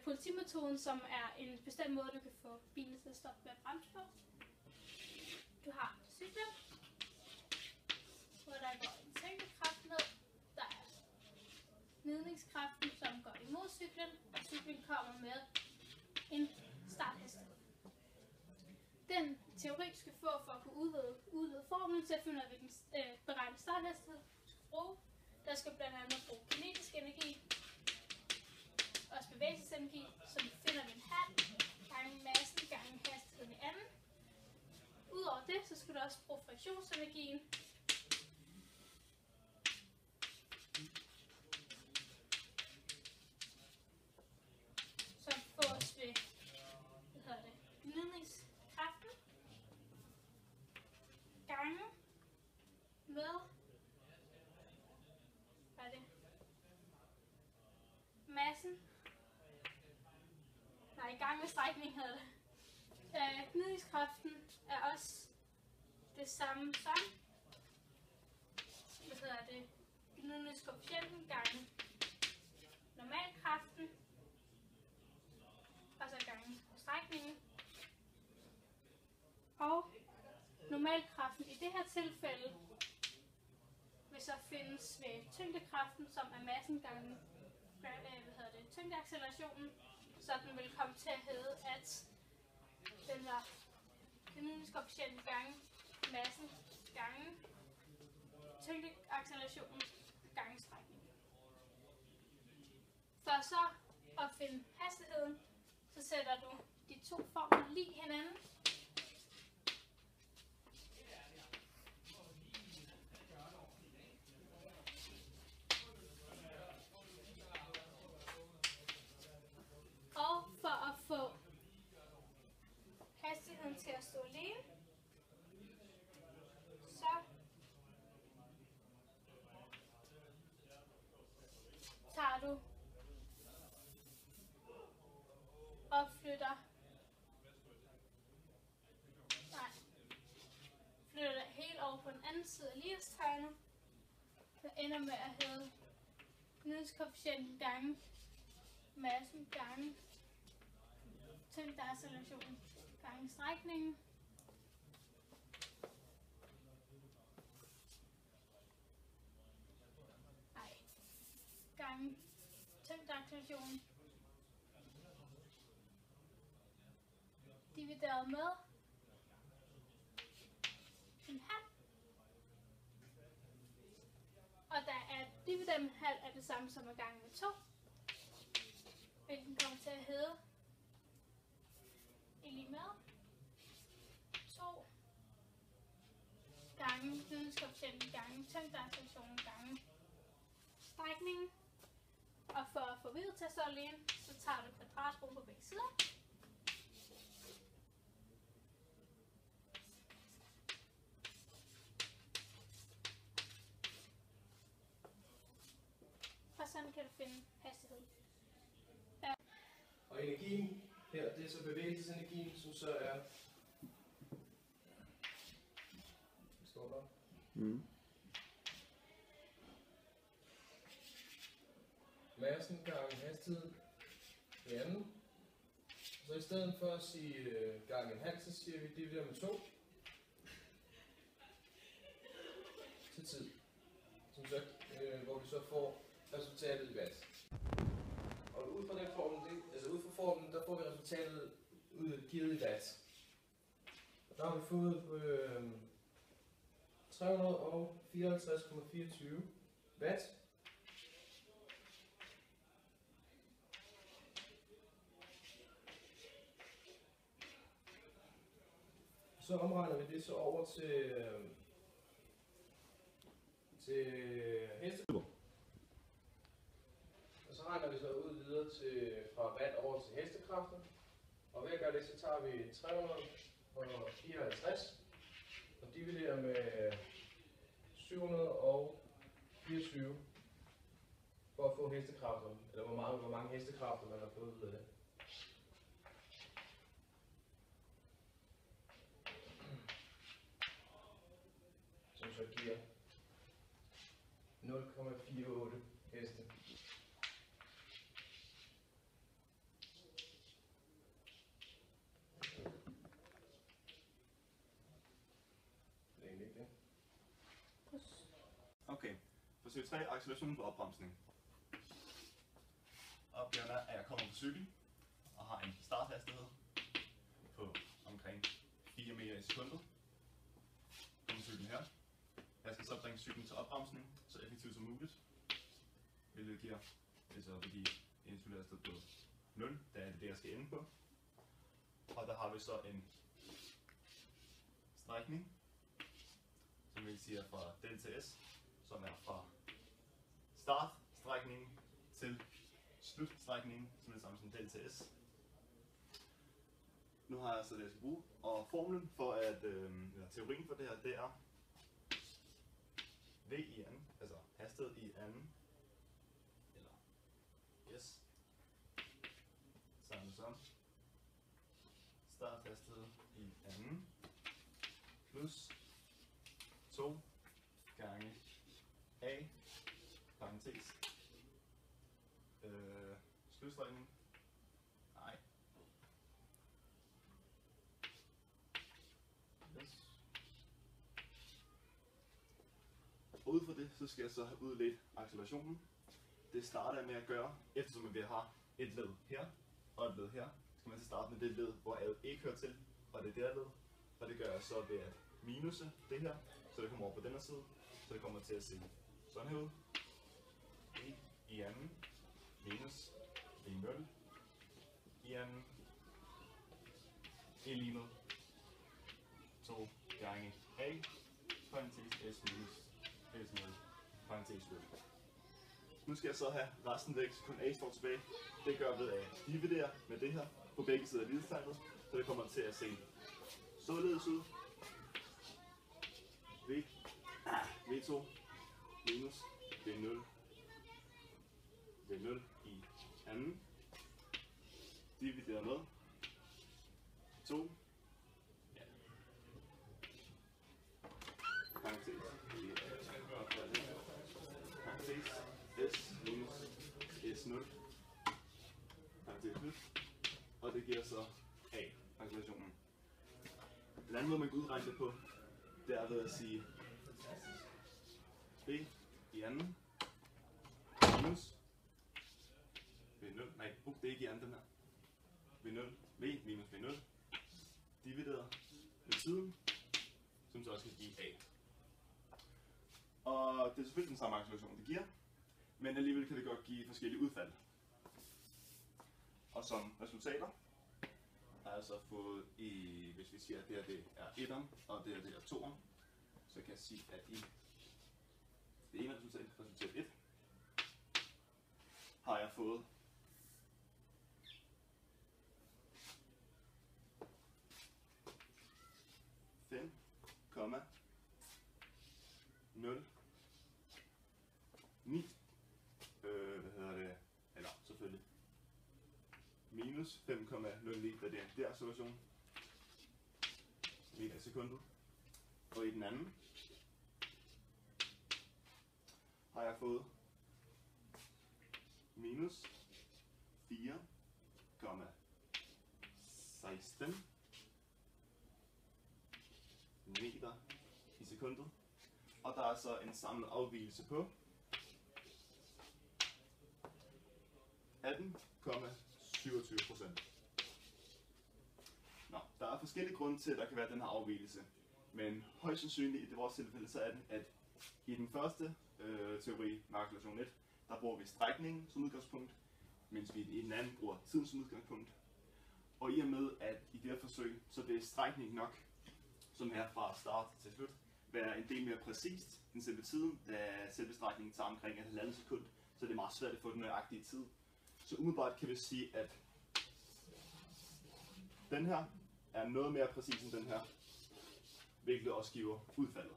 politimetoden, som er en bestemt måde, du kan få bilen til at stoppe med at bremse på. Du har cyklen, hvor der går en tyngdekraft ned. Der er gnidningskraften, som går imod cyklen, og cyklen kommer med en starthastighed. Den teori, du skal få for at kunne udlede formlen til at finde ud af, hvilken beregnet starthastighed du skal bruge. Der skal blandt andet bruge kinetisk energi, også bevægelsesenergi, som finder ved en halv gange massen gange hastigheden i anden. Udover det, så skal du også bruge friktionsenergien, som fås ved gnidningskraften gange med massen. Nej, i gang med strækning hedder det. Gnidningskraften er også det samme som gnidningskoefficienten gange normalkraften, og så gange strækningen. Og normalkraften i det her tilfælde vil så findes ved tyngdekraften, som er massen gange tyngdeaccelerationen, så den vil komme til at hedde, at den var gnidningskoefficienten gange massen gange tyngdeaccelerationen gange strækningen. For så at finde hastigheden, så sætter du de to formler lige hinanden. Og for at få hastigheden til at stå alene, så tager du og flytter det helt over på den anden side af lighedstegnet, der ender med at hedde gnidningskoefficienten gange massen gange tyngdeaccelerationen gange strækningen. Gange tyngdeaccelerationen divideret med en halv. Og der er divideret med en halv er det samme som at gange med 2. Hvilken kommer til at hedde lige med 2 gange gnidningskoefficienten gange tyngdeaccelerationen gange strækningen. Og for at få videre til at stå alene, så tager du kvadratroden på begge sider. Og sådan kan du finde hastigheden. Og energien her, det er så bevægelsesenergien, som så er... Det står der. Massen gange hastighed i anden. Så i stedet for at sige gange en halv, så siger vi divideret med 2 til tid. Som så, hvor vi så får resultatet i watt. Og ud fra den formel, ud fra formlen, der får vi resultatet givet i watt. Og der har vi fået 354,24 watt. Så omregner vi det så over til hestekrafter. Og så regner vi så ud videre fra watt over til hestekræfter. Og ved at gøre det, så tager vi 354 og dividerer med 724 for at få hestekræfter, eller hvor mange hestekræfter man har fået ud af det. Som så giver 0,48 heste. besøg 3, acceleration på opbremsning. Opgaven er, at jeg kommer på cykel og har en starthastighed på omkring 4 meter i sekundet. På cyklen her. Jeg skal så bringe cyklen til opbremsning så effektivt som muligt. Hvilket giver, altså vil give en cykelhastighed på 0, der er det jeg skal ende på. Og der har vi så en strækning, som vi siger fra del til S, som er fra startstrækningen til slutstrækningen, som er det samme som del til S. Nu har jeg så det, jeg skal bruge, og formlen for at, eller teorien for det her, det er V i anden, altså hastighed i anden, eller S, sammen som starthastighed i anden, plus 2 gange A, parentes, slutstrækning, nej, yes. Og ud fra det, så skal jeg så have udledt accelerationen. Det starter jeg med at gøre, eftersom vi har et led her og et led her, skal man så starte med det led, hvor L ikke hører til, og det er der led. Og det gør jeg så ved at minuse det her, så det kommer over på denne side, så det kommer til at se sådan her ud. E i anden, minus V0 i anden, E lige med 2 gange A, parentes S minus S0, parentes slut. Nu skal jeg så have resten væk, så kun A står tilbage. Det gør jeg ved at dividere med det her på begge sider af lighedstegnet, så det kommer til at se således ud. V2 minus V0 i anden, divideret med 2, ja, parentes, parentes, S minus S0, parentes slut, og det giver så A, accelerationen. Den anden måde, man kan udregne det på, det er ved at sige V i anden minus V0, nej, det er ikke i anden den her. V0, V minus V0, divideret med siden, som så også kan give A. Og det er selvfølgelig den samme acceleration, det giver, men alligevel kan det godt give forskellige udfald. Og som resultater har jeg så fået hvis vi siger, at det her det er 1'eren, og det her det er 2'eren, så kan jeg sige, at i det ene resultat 1, har jeg fået 5,0 9 eller selvfølgelig minus 5,09, da det er der acceleration meter i sekundet. Og i den anden har jeg fået minus 4,16 meter i sekundet. Og der er så en samlet afvigelse på 18,27%. Nå, der er forskellige grunde til, at der kan være den her afvigelse. Men højst sandsynligt i vores tilfælde, så er det, at i den første teori med acceleration 1, der bruger vi strækningen som udgangspunkt, mens vi i den anden bruger tiden som udgangspunkt. Og i og med, at i det her forsøg, så vil strækningen nok, som er fra start til slut, være en del mere præcist end selve tiden, da selve strækningen tager omkring 1,5 sekund, så det er meget svært at få den nøjagtige tid. Så umiddelbart kan vi sige, at den her er noget mere præcis end den her, hvilket også giver udfaldet.